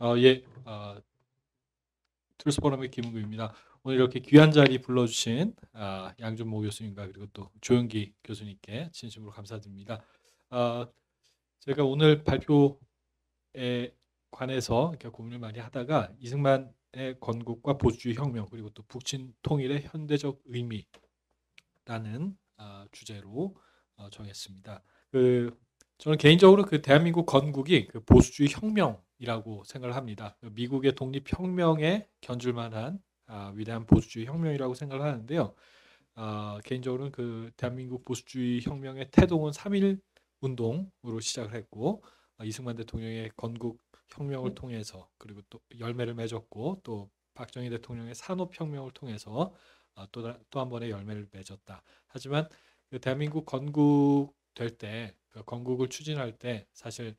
예, 트루스포럼의 김은구입니다. 오늘 이렇게 귀한 자리 불러주신 양준모 교수님과 그리고 또 조영기 교수님께 진심으로 감사드립니다. 제가 오늘 발표에 관해서 이렇게 고민을 많이 하다가 이승만의 건국과 보수주의 혁명 그리고 또 북친 통일의 현대적 의미라는 주제로 정했습니다. 저는 개인적으로 그 대한민국 건국이 그 보수주의 혁명이라고 생각을 합니다. 미국의 독립혁명에 견줄 만한 위대한 보수주의 혁명이라고 생각을 하는데요. 개인적으로는 그 대한민국 보수주의 혁명의 태동은 3.1 운동으로 시작을 했고 이승만 대통령의 건국 혁명을 통해서 그리고 또 열매를 맺었고 또 박정희 대통령의 산업혁명을 통해서 또 한 번의 열매를 맺었다. 하지만 그 대한민국 건국될 때 그 건국을 추진할 때 사실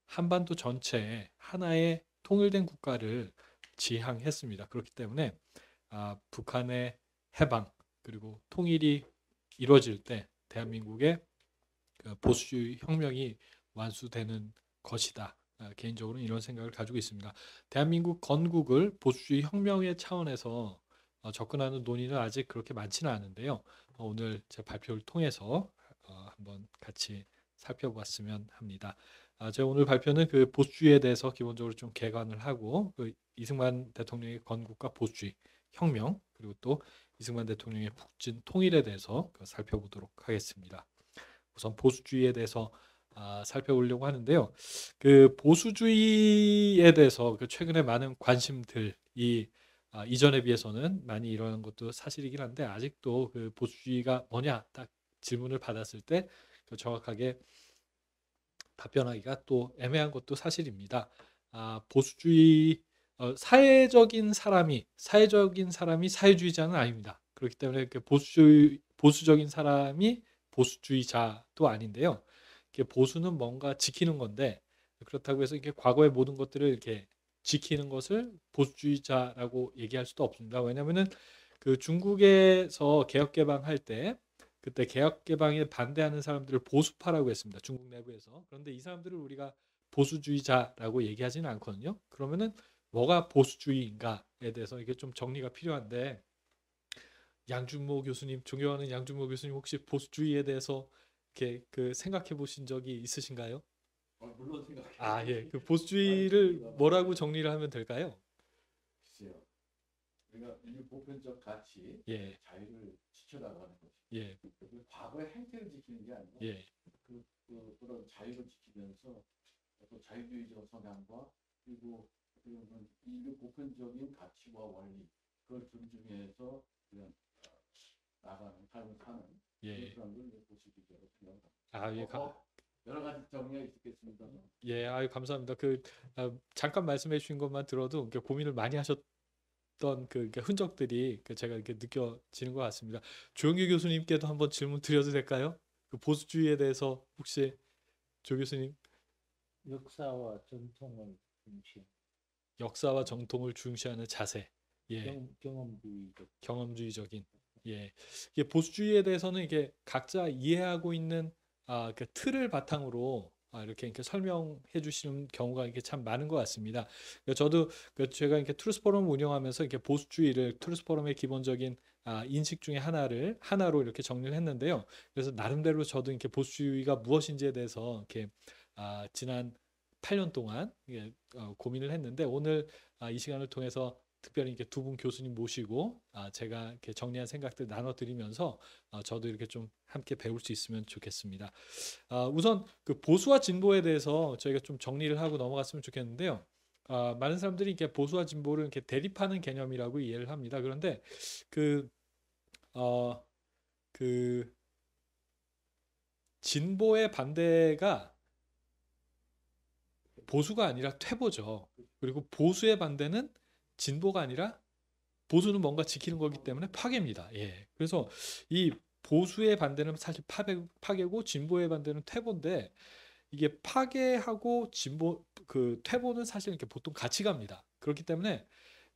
한반도 전체에 하나의 통일된 국가를 지향했습니다. 그렇기 때문에 북한의 해방 그리고 통일이 이루어질 때 대한민국의 그 보수주의 혁명이 완수되는 것이다. 개인적으로는 이런 생각을 가지고 있습니다. 대한민국 건국을 보수주의 혁명의 차원에서 접근하는 논의는 아직 그렇게 많지는 않은데요. 오늘 제 발표를 통해서 한번 같이 살펴봤으면 합니다. 제가 오늘 발표는 그 보수주의에 대해서 기본적으로 좀 개관을 하고 그 이승만 대통령의 건국과 보수주의 혁명 그리고 또 이승만 대통령의 북진 통일에 대해서 살펴보도록 하겠습니다. 우선 보수주의에 대해서 살펴보려고 하는데요. 그 보수주의에 대해서 그 최근에 많은 관심들이 이전에 비해서는 많이 일어난 것도 사실이긴 한데 아직도 그 보수주의가 뭐냐 딱 질문을 받았을 때 그 정확하게 답변하기가 또 애매한 것도 사실입니다. 보수주의 사회적인 사람이 사회주의자는 아닙니다. 그렇기 때문에 그 보수적인 사람이 보수주의자도 아닌데요. 보수는 뭔가 지키는 건데 그렇다고 해서 이렇게 과거의 모든 것들을 이렇게 지키는 것을 보수주의자라고 얘기할 수도 없습니다. 왜냐하면은 그 중국에서 개혁 개방할 때 그때 개혁 개방에 반대하는 사람들을 보수파라고 했습니다. 중국 내부에서. 그런데 이 사람들을 우리가 보수주의자라고 얘기하지는 않거든요. 그러면은 뭐가 보수주의인가에 대해서 이게 좀 정리가 필요한데 양준모 교수님, 존경하는 양준모 교수님 혹시 보수주의에 대해서 이렇게 그 생각해 보신 적이 있으신가요? 물론 생각해 예. 보지. 그 보수주의를 뭐라고 정리를 하면 될까요? 글쎄요. 우리가 인류 보편적 가치, 예. 자유를 지켜나가는 것이. 예. 과거의 행태를 지키는 게 아니라 예. 그런 자유를 지키면서 또 자유주의적 성향과 그리고 인류 보편적인 가치와 원리 그걸 존중해서 그냥 나가는 삶을 사는 그런 예. 사람들 보수주의자로 생각합니다. 예. 여러 가지 정리가 있겠습니다. 예. 감사합니다. 잠깐 말씀해 주신 것만 들어도 이렇게 고민을 많이 하셨던 이렇게 흔적들이 제가 이렇게 느껴지는 것 같습니다. 조영기 교수님께도 한번 질문 드려도 될까요? 그 보수주의에 대해서 혹시 조 교수님 역사와 전통을 중시 역사와 정통을 중시하는 자세, 예, 경험주의적. 경험주의적인, 예, 이게 보수주의에 대해서는 이게 각자 이해하고 있는 그 틀을 바탕으로 이렇게 설명해 주시는 경우가 이게 참 많은 것 같습니다. 저도 제가 이렇게 트루스포럼 운영하면서 이렇게 보수주의를 트루스포럼의 기본적인 인식 중에 하나로 이렇게 정리를 했는데요. 그래서 나름대로 저도 이렇게 보수주의가 무엇인지에 대해서 이렇게 지난 8년 동안 고민을 했는데 오늘 이 시간을 통해서 특별히 이렇게 두 분 교수님 모시고 제가 이렇게 정리한 생각들 나눠드리면서 저도 이렇게 좀 함께 배울 수 있으면 좋겠습니다. 우선 그 보수와 진보에 대해서 저희가 좀 정리를 하고 넘어갔으면 좋겠는데요. 많은 사람들이 이렇게 보수와 진보를 이렇게 대립하는 개념이라고 이해를 합니다. 그런데 그, 어, 그 진보의 반대가 보수가 아니라 퇴보죠. 그리고 보수의 반대는 진보가 아니라 보수는 뭔가 지키는 거기 때문에 파괴입니다. 예. 그래서 이 보수의 반대는 사실 파괴고 진보의 반대는 퇴보인데 이게 파괴하고 진보 퇴보는 사실 이렇게 보통 같이 갑니다. 그렇기 때문에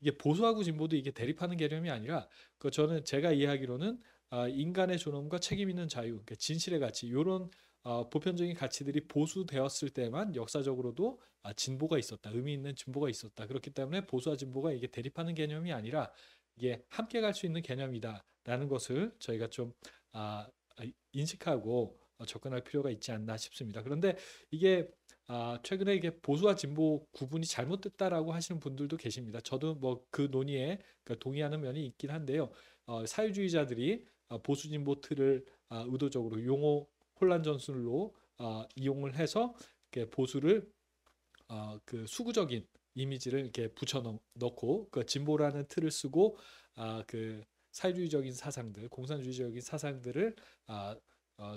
이게 보수하고 진보도 이게 대립하는 개념이 아니라 저는 제가 이해하기로는 인간의 존엄과 책임 있는 자유, 그러니까 진실의 가치 이런 보편적인 가치들이 보수되었을 때만 역사적으로도 진보가 있었다, 의미 있는 진보가 있었다. 그렇기 때문에 보수와 진보가 이게 대립하는 개념이 아니라 이게 함께 갈 수 있는 개념이다라는 것을 저희가 좀 인식하고 접근할 필요가 있지 않나 싶습니다. 그런데 이게 최근에 이게 보수와 진보 구분이 잘못됐다라고 하시는 분들도 계십니다. 저도 뭐 그 논의에 동의하는 면이 있긴 한데요. 사회주의자들이 보수 진보 틀을 의도적으로 용어 혼란 전술로 이용을 해서 이렇게 보수를 그 수구적인 이미지를 이렇게 붙여 넣고 그 진보라는 틀을 쓰고 그 사회주의적인 사상들, 공산주의적인 사상들을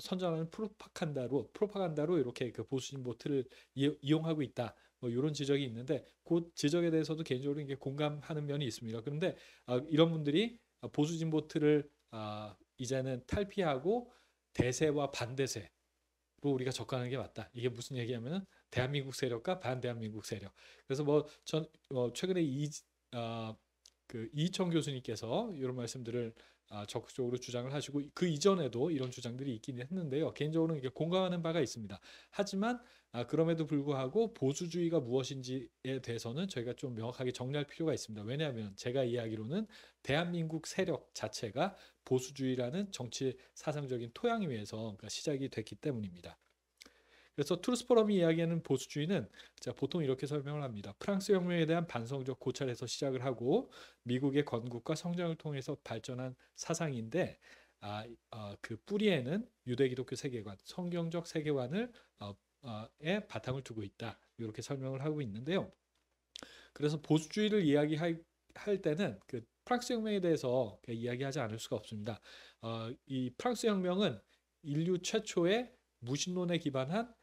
선전하는 프로파간다로 이렇게 그 보수 진보 틀을 이용하고 있다. 뭐 이런 지적이 있는데 그 지적에 대해서도 개인적으로 이게 공감하는 면이 있습니다. 그런데 이런 분들이 보수 진보 틀을 이제는 탈피하고 대세와 반대세로 우리가 접근하는 게 맞다. 이게 무슨 얘기냐면은 대한민국 세력과 반대한민국 세력. 그래서 뭐 전 최근에 그 이희청 교수님께서 이런 말씀들을 적극적으로 주장을 하시고 그 이전에도 이런 주장들이 있긴 했는데요. 개인적으로는 이게 공감하는 바가 있습니다. 하지만 그럼에도 불구하고 보수주의가 무엇인지에 대해서는 저희가 좀 명확하게 정리할 필요가 있습니다. 왜냐하면 제가 이야기로는 대한민국 세력 자체가 보수주의라는 정치 사상적인 토양 위에서 시작이 됐기 때문입니다. 그래서 트루스 포럼이 이야기하는 보수주의는 보통 이렇게 설명을 합니다. 프랑스 혁명에 대한 반성적 고찰에서 시작을 하고 미국의 건국과 성장을 통해서 발전한 사상인데 그 뿌리에는 유대 기독교 세계관, 성경적 세계관을 바탕을 두고 있다. 이렇게 설명을 하고 있는데요. 그래서 보수주의를 이야기할 때는 그 프랑스 혁명에 대해서 이야기하지 않을 수가 없습니다. 이 프랑스 혁명은 인류 최초의 무신론에 기반한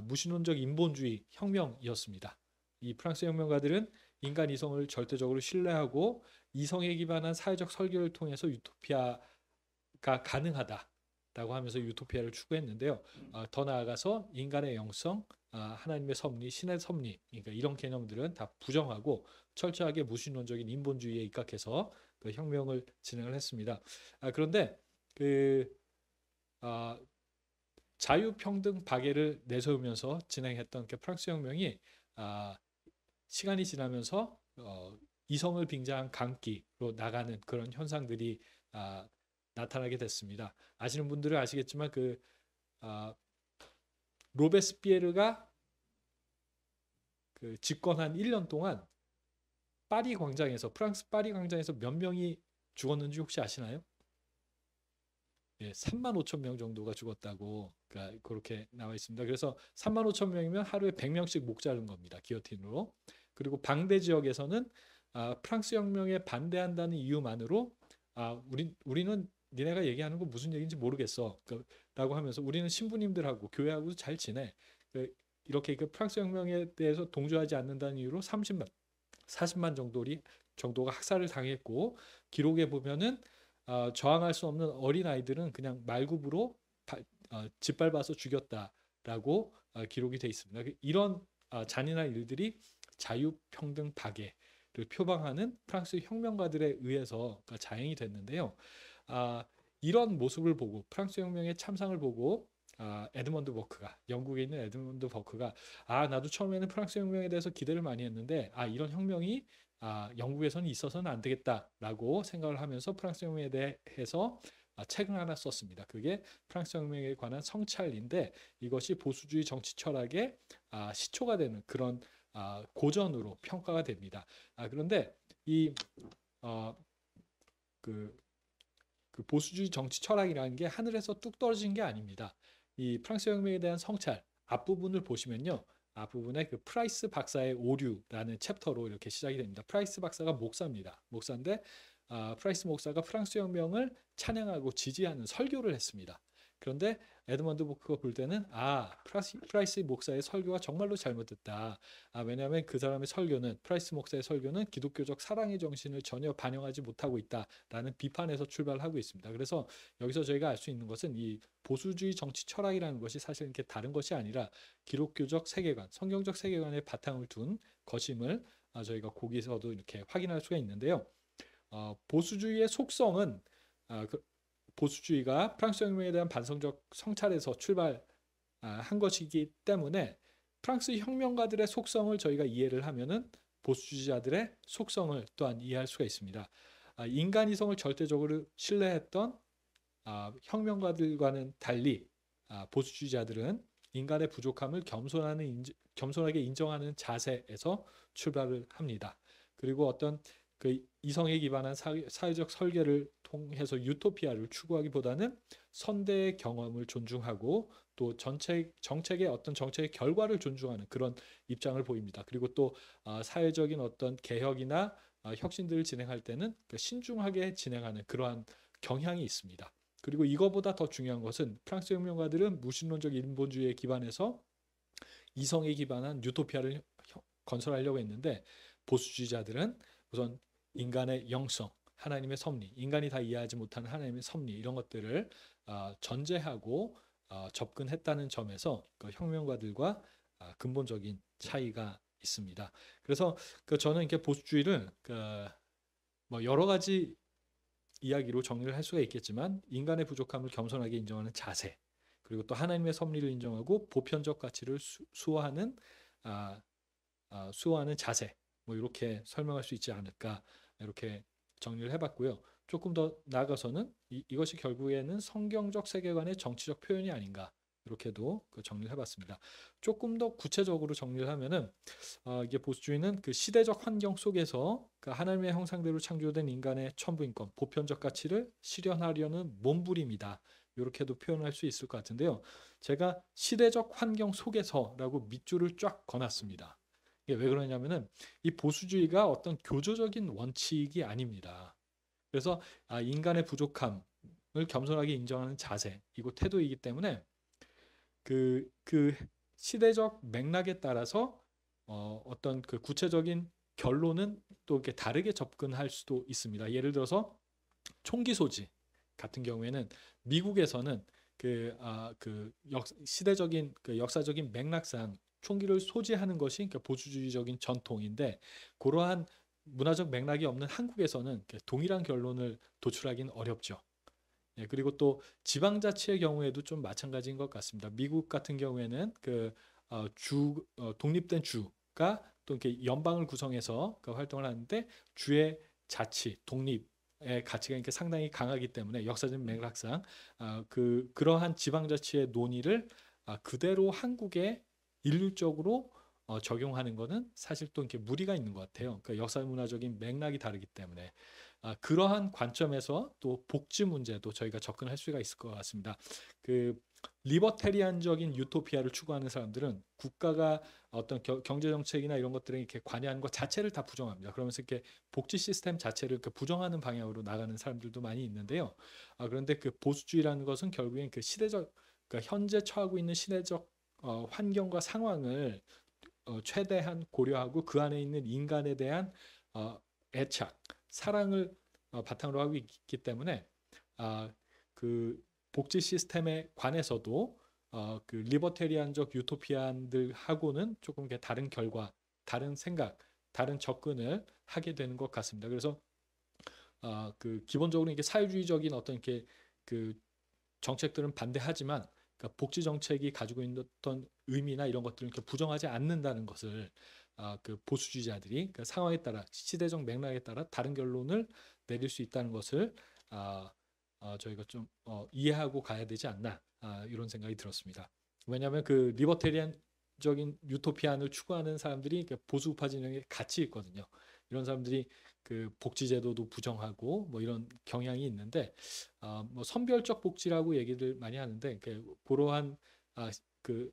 무신론적 인본주의 혁명이었습니다. 이 프랑스 혁명가들은 인간 이성을 절대적으로 신뢰하고 이성에 기반한 사회적 설계를 통해서 유토피아가 가능하다라고 하면서 유토피아를 추구했는데요. 더 나아가서 인간의 영성, 하나님의 섭리, 신의 섭리, 그러니까 이런 개념들은 다 부정하고 철저하게 무신론적인 인본주의에 입각해서 그 혁명을 진행을 했습니다. 그런데 그 자유평등 박애를 내세우면서 진행했던 그 프랑스 혁명이 시간이 지나면서 이성을 빙자한 강기로 나가는 그런 현상들이 나타나게 됐습니다. 아시는 분들은 아시겠지만 그 로베스피에르가 그 집권한 1년 동안 파리 광장에서 프랑스 파리 광장에서 몇 명이 죽었는지 혹시 아시나요? 예, 3만 5천 명 정도가 죽었다고 그렇게 나와 있습니다. 그래서 3만 5천 명이면 하루에 100명씩 목 자른 겁니다. 기어틴으로. 그리고 방대 지역에서는 프랑스 혁명에 반대한다는 이유만으로 우리는 니네가 얘기하는 거 무슨 얘기인지 모르겠어. 라고 하면서 우리는 신부님들하고 교회하고도 잘 지내. 이렇게 그 프랑스 혁명에 대해서 동조하지 않는다는 이유로 30만, 40만 정도가 학살을 당했고 기록에 보면은 저항할 수 없는 어린 아이들은 그냥 말굽으로 짓밟아서 죽였다라고 기록이 돼 있습니다. 이런 잔인한 일들이 자유평등 박애를 표방하는 프랑스 혁명가들에 의해서 자행이 됐는데요. 이런 모습을 보고 프랑스 혁명의 참상을 보고 에드먼드 버크가 영국에 있는 에드먼드 버크가 나도 처음에는 프랑스 혁명에 대해서 기대를 많이 했는데 이런 혁명이 영국에서는 있어서는 안 되겠다라고 생각을 하면서 프랑스 혁명에 대해서 책을 하나 썼습니다. 그게 프랑스 혁명에 관한 성찰인데 이것이 보수주의 정치 철학의 시초가 되는 그런 고전으로 평가가 됩니다. 그런데 그 보수주의 정치 철학이라는 게 하늘에서 뚝 떨어진 게 아닙니다. 이 프랑스 혁명에 대한 성찰 앞부분을 보시면요. 앞부분에 그 프라이스 박사의 오류라는 챕터로 이렇게 시작이 됩니다. 프라이스 박사가 목사입니다. 목사인데 프라이스 목사가 프랑스 혁명을 찬양하고 지지하는 설교를 했습니다. 그런데 에드먼드 버크가 볼 때는 프라이스 목사의 설교가 정말로 잘못됐다. 왜냐하면 그 사람의 설교는 프라이스 목사의 설교는 기독교적 사랑의 정신을 전혀 반영하지 못하고 있다라는 비판에서 출발하고 있습니다. 그래서 여기서 저희가 알 수 있는 것은 이 보수주의 정치 철학이라는 것이 사실 이렇게 다른 것이 아니라 기독교적 세계관, 성경적 세계관에 바탕을 둔 것임을 저희가 거기서도 이렇게 확인할 수가 있는데요. 보수주의의 속성은 보수주의가 프랑스 혁명에 대한 반성적 성찰에서 한 것이기 때문에 프랑스 혁명가들의 속성을 저희가 이해를 하면은 보수주의자들의 속성을 또한 이해할 수가 있습니다. 인간 이성을 절대적으로 신뢰했던 혁명가들과는 달리 보수주의자들은 인간의 부족함을 겸손하게 인정하는 자세에서 출발을 합니다. 그리고 어떤 그 이성에 기반한 사회적 설계를 통해서 유토피아를 추구하기보다는 선대의 경험을 존중하고 또 정책의 어떤 정책의 결과를 존중하는 그런 입장을 보입니다. 그리고 또 사회적인 어떤 개혁이나 혁신들을 진행할 때는 신중하게 진행하는 그러한 경향이 있습니다. 그리고 이거보다 더 중요한 것은 프랑스 혁명가들은 무신론적 인본주의에 기반해서 이성에 기반한 유토피아를 건설하려고 했는데 보수주의자들은 우선 인간의 영성, 하나님의 섭리, 인간이 다 이해하지 못하는 하나님의 섭리 이런 것들을 전제하고 접근했다는 점에서 그 혁명가들과 근본적인 차이가 있습니다. 그래서 저는 이렇게 보수주의를 뭐 여러 가지 이야기로 정리를 할 수가 있겠지만 인간의 부족함을 겸손하게 인정하는 자세, 그리고 또 하나님의 섭리를 인정하고 보편적 가치를 수호하는 자세, 뭐 이렇게 설명할 수 있지 않을까 이렇게 정리를 해봤고요. 조금 더 나아가서는 이것이 결국에는 성경적 세계관의 정치적 표현이 아닌가 이렇게도 정리를 해봤습니다. 조금 더 구체적으로 정리를 하면은 이게 보수주의는 그 시대적 환경 속에서 그 하나님의 형상대로 창조된 인간의 천부인권, 보편적 가치를 실현하려는 몸부림이다. 이렇게도 표현할 수 있을 것 같은데요. 제가 시대적 환경 속에서라고 밑줄을 쫙 그어놨습니다. 이게 왜 그러냐면은 이 보수주의가 어떤 교조적인 원칙이 아닙니다. 그래서 인간의 부족함을 겸손하게 인정하는 자세, 이거 태도이기 때문에 그 시대적 맥락에 따라서 어떤 그 구체적인 결론은 또 이렇게 다르게 접근할 수도 있습니다. 예를 들어서 총기 소지 같은 경우에는 미국에서는 시대적인 역사적인 맥락상 총기를 소지하는 것이 보수주의적인 전통인데 그러한 문화적 맥락이 없는 한국에서는 동일한 결론을 도출하기는 어렵죠. 예, 그리고 또 지방자치의 경우에도 좀 마찬가지인 것 같습니다. 미국 같은 경우에는 독립된 주가 또 이렇게 연방을 구성해서 활동을 하는데 주의 자치, 독립의 가치가 이렇게 상당히 강하기 때문에 역사적인 맥락상 그러한 지방자치의 논의를 그대로 한국에 일률적으로 적용하는 것은 사실 또 이렇게 무리가 있는 것 같아요. 그러니까 역사 문화적인 맥락이 다르기 때문에 그러한 관점에서 또 복지 문제도 저희가 접근할 수가 있을 것 같습니다. 그 리버테리안적인 유토피아를 추구하는 사람들은 국가가 어떤 경제 정책이나 이런 것들에 이렇게 관여하는 것 자체를 다 부정합니다. 그러면서 이렇게 복지 시스템 자체를 이렇게 부정하는 방향으로 나가는 사람들도 많이 있는데요. 그런데 그 보수주의라는 것은 결국엔 그 시대적, 그러니까 현재 처하고 있는 시대적 환경과 상황을 최대한 고려하고 그 안에 있는 인간에 대한 애착, 사랑을 바탕으로 하고 있기 때문에 그 복지 시스템에 관해서도 그 리버테리안적 유토피안들하고는 조금 다른 결과, 다른 생각, 다른 접근을 하게 되는 것 같습니다. 그래서 그 기본적으로 이게 사회주의적인 어떤 이렇게 그 정책들은 반대하지만 그러니까 복지 정책이 가지고 있는 어떤 의미나 이런 것들을 이렇게 부정하지 않는다는 것을 그 보수주의자들이 그러니까 상황에 따라 시대적 맥락에 따라 다른 결론을 내릴 수 있다는 것을 저희가 좀 이해하고 가야 되지 않나 이런 생각이 들었습니다. 왜냐하면 그 리버테리안적인 유토피안을 추구하는 사람들이 보수 우파 진영에 같이 있거든요. 이런 사람들이 그 복지제도도 부정하고 뭐 이런 경향이 있는데 뭐 선별적 복지라고 얘기를 많이 하는데 그러한 그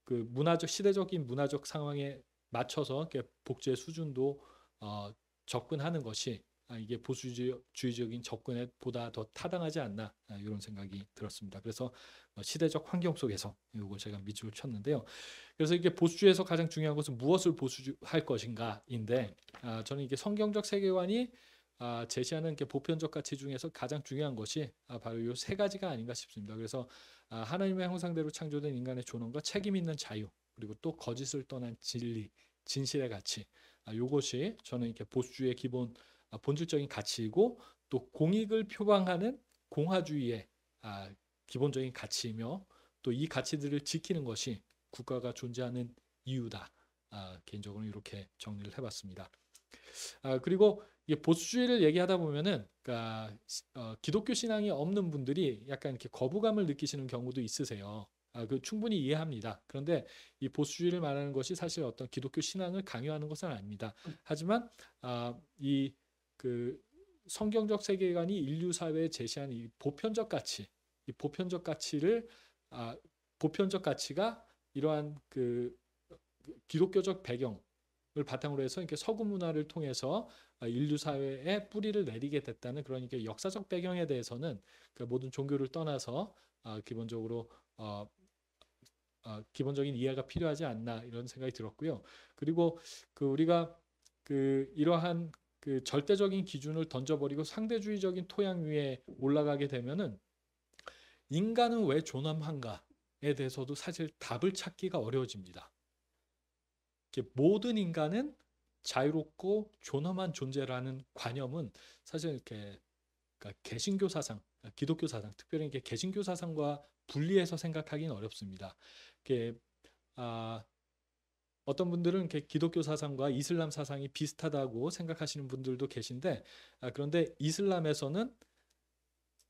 문화적 시대적인 문화적 상황에 맞춰서 복지의 수준도 접근하는 것이 이게 보수주의적인 접근에 보다 더 타당하지 않나 이런 생각이 들었습니다. 그래서 시대적 환경 속에서 이걸 제가 밑줄을 쳤는데요. 그래서 이게 보수주의에서 가장 중요한 것은 무엇을 보수할 것인가인데 저는 이게 성경적 세계관이 제시하는 보편적 가치 중에서 가장 중요한 것이 바로 이 세 가지가 아닌가 싶습니다. 그래서 하나님의 형상대로 창조된 인간의 존엄과 책임 있는 자유, 그리고 또 거짓을 떠난 진리, 진실의 가치. 이것이 저는 이렇게 보수주의의 기본 본질적인 가치이고 또 공익을 표방하는 공화주의의 기본적인 가치이며 또 이 가치들을 지키는 것이 국가가 존재하는 이유다. 개인적으로 이렇게 정리를 해봤습니다. 그리고 이게 보수주의를 얘기하다 보면은 그러니까 기독교 신앙이 없는 분들이 약간 이렇게 거부감을 느끼시는 경우도 있으세요. 그 충분히 이해합니다. 그런데 이 보수주의를 말하는 것이 사실 어떤 기독교 신앙을 강요하는 것은 아닙니다. 하지만 이 그 성경적 세계관이 인류 사회에 제시하는 이 보편적 가치, 이 보편적 가치를 보편적 가치가 이러한 그 기독교적 배경을 바탕으로 해서 이렇게 서구 문화를 통해서 인류 사회에 뿌리를 내리게 됐다는 그런 이렇게 역사적 배경에 대해서는 그 모든 종교를 떠나서 기본적으로 기본적인 이해가 필요하지 않나 이런 생각이 들었고요. 그리고 우리가 이러한 절대적인 기준을 던져버리고 상대주의적인 토양 위에 올라가게 되면은 인간은 왜 존엄한가에 대해서도 사실 답을 찾기가 어려워집니다. 모든 인간은 자유롭고 존엄한 존재라는 관념은 사실 이렇게 그러니까 개신교 사상, 기독교 사상, 특별히 이렇게 개신교 사상과 분리해서 생각하기는 어렵습니다. 어떤 분들은 이렇게 기독교 사상과 이슬람 사상이 비슷하다고 생각하시는 분들도 계신데 그런데 이슬람에서는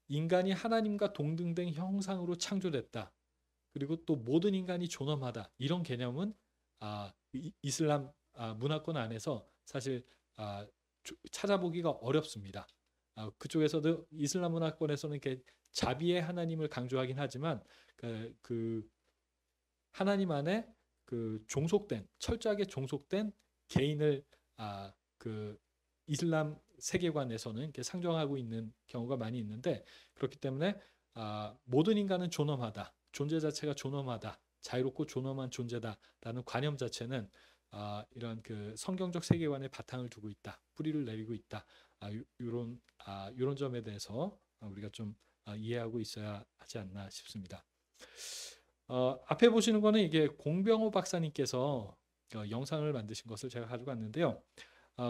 인간이 하나님과 동등된 형상으로 창조됐다. 그리고 또 모든 인간이 존엄하다. 이런 개념은 이슬람 문화권 안에서 사실 찾아보기가 어렵습니다. 그쪽에서도 이슬람 문화권에서는 이렇게 자비의 하나님을 강조하긴 하지만 그 하나님 안에 그 철저하게 종속된 개인을 그 이슬람 세계관에서는 이렇게 상정하고 있는 경우가 많이 있는데 그렇기 때문에 모든 인간은 존엄하다. 존재 자체가 존엄하다. 자유롭고 존엄한 존재다라는 관념 자체는 이런 그 성경적 세계관에 바탕을 두고 있다. 뿌리를 내리고 있다. 이런 점에 대해서 우리가 좀 이해하고 있어야 하지 않나 싶습니다. 앞에 보시는 거는 이게 공병호 박사님께서 영상을 만드신 것을 제가 가지고 왔는데요.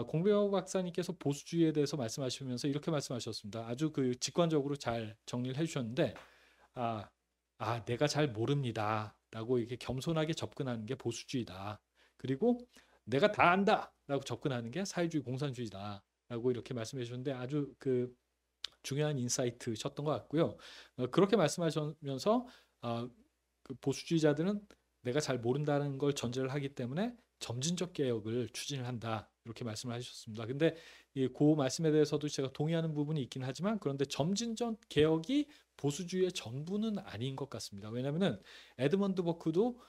공병호 박사님께서 보수주의에 대해서 말씀하시면서 이렇게 말씀하셨습니다. 아주 그 직관적으로 잘 정리를 해주셨는데, 내가 잘 모릅니다. 라고 이렇게 겸손하게 접근하는 게 보수주의다. 그리고 내가 다 안다. 라고 접근하는 게 사회주의 공산주의다. 라고 이렇게 말씀해 주셨는데 아주 그 중요한 인사이트셨던 것 같고요. 그렇게 말씀하시면서 그 보수주의자들은 내가 잘 모른다는 걸 전제를 하기 때문에 점진적 개혁을 추진을 한다. 이렇게 말씀을 하셨습니다. 근데 그 말씀에 대해서도 제가 동의하는 부분이 있긴 하지만 그런데 점진적 개혁이 보수주의의 전부는 아닌 것 같습니다. 왜냐하면 에드먼드 버크도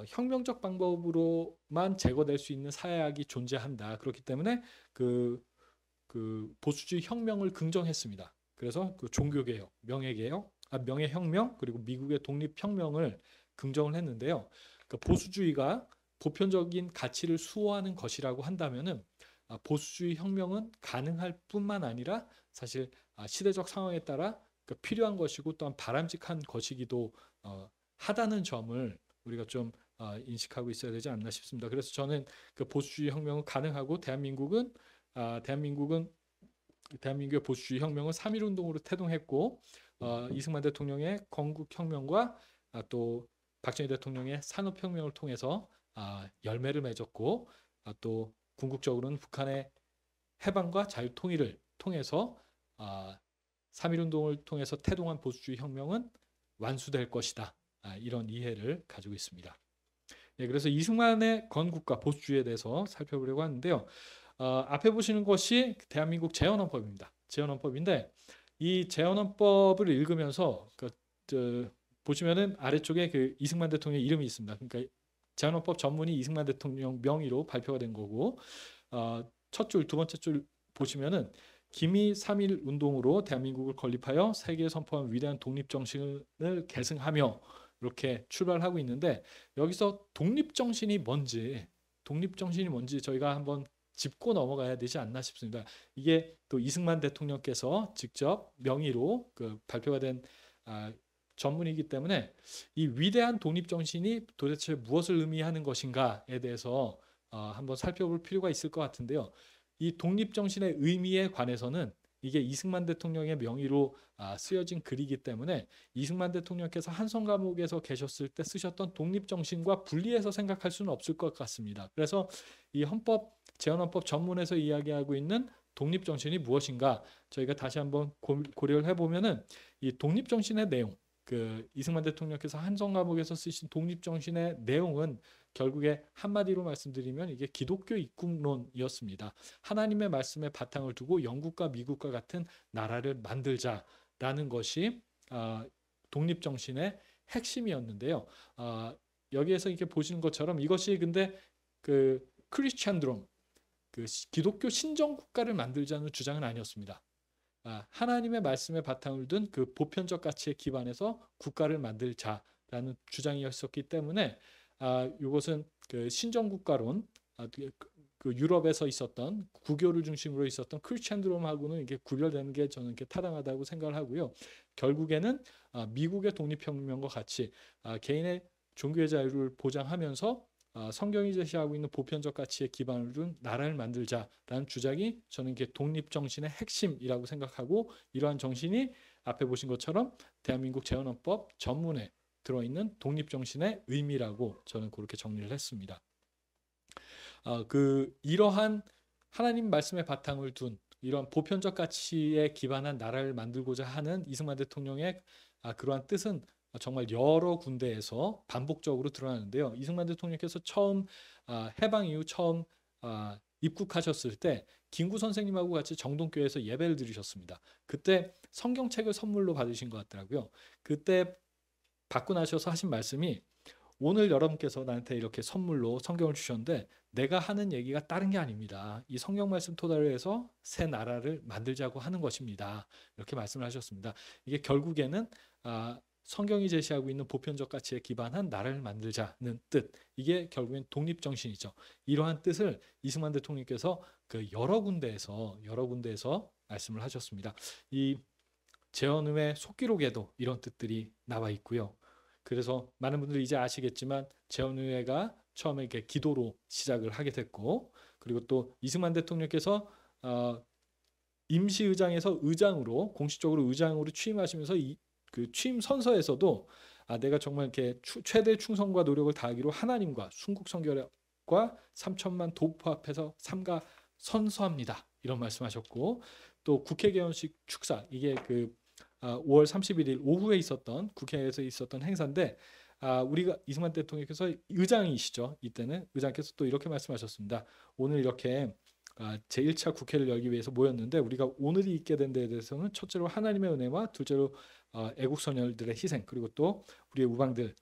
혁명적 방법으로만 제거될 수 있는 사회학이 존재한다. 그렇기 때문에 그 보수주의 혁명을 긍정했습니다. 그래서 그 종교개혁, 명예혁명 그리고 미국의 독립혁명을 긍정을 했는데요. 그러니까 보수주의가 보편적인 가치를 수호하는 것이라고 한다면은 보수주의 혁명은 가능할 뿐만 아니라 사실 시대적 상황에 따라 필요한 것이고 또한 바람직한 것이기도 하다는 점을 우리가 좀 인식하고 있어야 되지 않나 싶습니다. 그래서 저는 그 보수주의 혁명은 가능하고 대한민국의 보수주의 혁명은 3.1운동으로 태동했고 이승만 대통령의 건국혁명과 또 박정희 대통령의 산업혁명을 통해서 열매를 맺었고 또 궁극적으로는 북한의 해방과 자유통일을 통해서 3.1운동을 통해서 태동한 보수주의 혁명은 완수될 것이다. 이런 이해를 가지고 있습니다. 그래서 이승만의 건국과 보수주의에 대해서 살펴보려고 하는데요. 앞에 보시는 것이 대한민국 재헌헌법입니다. 재헌헌법인데 이 재헌헌법을 읽으면서 보시면은 아래쪽에 그 이승만 대통령 이름이 있습니다. 그러니까 재헌헌법 전문이 이승만 대통령 명의로 발표가 된 거고 첫 줄, 두 번째 줄 보시면은 기미 3.1 운동으로 대한민국을 건립하여 세계에 선포한 위대한 독립 정신을 계승하며 이렇게 출발하고 있는데 여기서 독립 정신이 뭔지 저희가 한번 짚고 넘어가야 되지 않나 싶습니다. 이게 또 이승만 대통령께서 직접 명의로 발표가 된 전문이기 때문에 이 위대한 독립 정신이 도대체 무엇을 의미하는 것인가에 대해서 한번 살펴볼 필요가 있을 것 같은데요. 이 독립 정신의 의미에 관해서는 이게 이승만 대통령의 명의로 쓰여진 글이기 때문에 이승만 대통령께서 한성 감옥에서 계셨을 때 쓰셨던 독립정신과 분리해서 생각할 수는 없을 것 같습니다. 그래서 이 재헌헌법 전문에서 이야기하고 있는 독립정신이 무엇인가 저희가 다시 한번 고려를 해보면은 이 독립정신의 내용, 그 이승만 대통령께서 한성 감옥에서 쓰신 독립정신의 내용은 결국에 한마디로 말씀드리면 이게 기독교 입국론이었습니다. 하나님의 말씀에 바탕을 두고 영국과 미국과 같은 나라를 만들자라는 것이 독립정신의 핵심이었는데요. 여기에서 이렇게 보시는 것처럼 이것이 근데 그 크리스찬드롬, 그 기독교 신정 국가를 만들자는 주장은 아니었습니다. 하나님의 말씀에 바탕을 둔 그 보편적 가치에 기반해서 국가를 만들자라는 주장이었었기 때문에 이것은 그 신정 국가론, 그 유럽에서 있었던 구교를 중심으로 있었던 크리스찬드롬하고는 이게 구별되는 게 저는 이렇게 타당하다고 생각을 하고요. 결국에는 미국의 독립혁명과 같이 개인의 종교의 자유를 보장하면서 성경이 제시하고 있는 보편적 가치에 기반을 둔 나라를 만들자라는 주장이 저는 이게 독립정신의 핵심이라고 생각하고 이러한 정신이 앞에 보신 것처럼 대한민국 재헌헌법 전문에 들어있는 독립정신의 의미라고 저는 그렇게 정리를 했습니다. 이러한 하나님 말씀에 바탕을 둔 이런 보편적 가치에 기반한 나라를 만들고자 하는 이승만 대통령의 그러한 뜻은 정말 여러 군데에서 반복적으로 드러나는데요. 이승만 대통령께서 처음 해방 이후 처음 입국하셨을 때 김구 선생님하고 같이 정동교회에서 예배를 드리셨습니다. 그때 성경책을 선물로 받으신 것 같더라고요. 그때 받고 나셔서 하신 말씀이 오늘 여러분께서 나한테 이렇게 선물로 성경을 주셨는데 내가 하는 얘기가 다른 게 아닙니다. 이 성경 말씀 토대로 해서 새 나라를 만들자고 하는 것입니다. 이렇게 말씀을 하셨습니다. 이게 결국에는 성경이 제시하고 있는 보편적 가치에 기반한 나라를 만들자는 뜻. 이게 결국엔 독립정신이죠. 이러한 뜻을 이승만 대통령께서 그 여러 군데에서 말씀을 하셨습니다. 이 재헌의회 속기록에도 이런 뜻들이 나와 있고요. 그래서 많은 분들이 이제 아시겠지만 재헌의회가 처음에 이렇게 기도로 시작을 하게 됐고, 그리고 또 이승만 대통령께서 임시의장에서 의장으로 공식적으로 의장으로 취임하시면서 그 취임 선서에서도 내가 정말 이렇게 최대 충성과 노력을 다하기로 하나님과 순국 성결과 3천만 도포 앞에서 삼가 선서합니다. 이런 말씀하셨고, 또 국회 개원식 축사, 이게 그 5월 31일 오후에 있었던 국회에서 있었던 행사인데 우리가 이승만 대통령께서 의장이시죠. 이때는 의장께서 또 이렇게 말씀하셨습니다. 오늘 이렇게 제1차 국회를 열기 위해서 모였는데 우리가 오늘이 있게 된 데에 대해서는 첫째로 하나님의 은혜와 둘째로 애국 선열들의 희생, 그리고 또 우리의 우방들의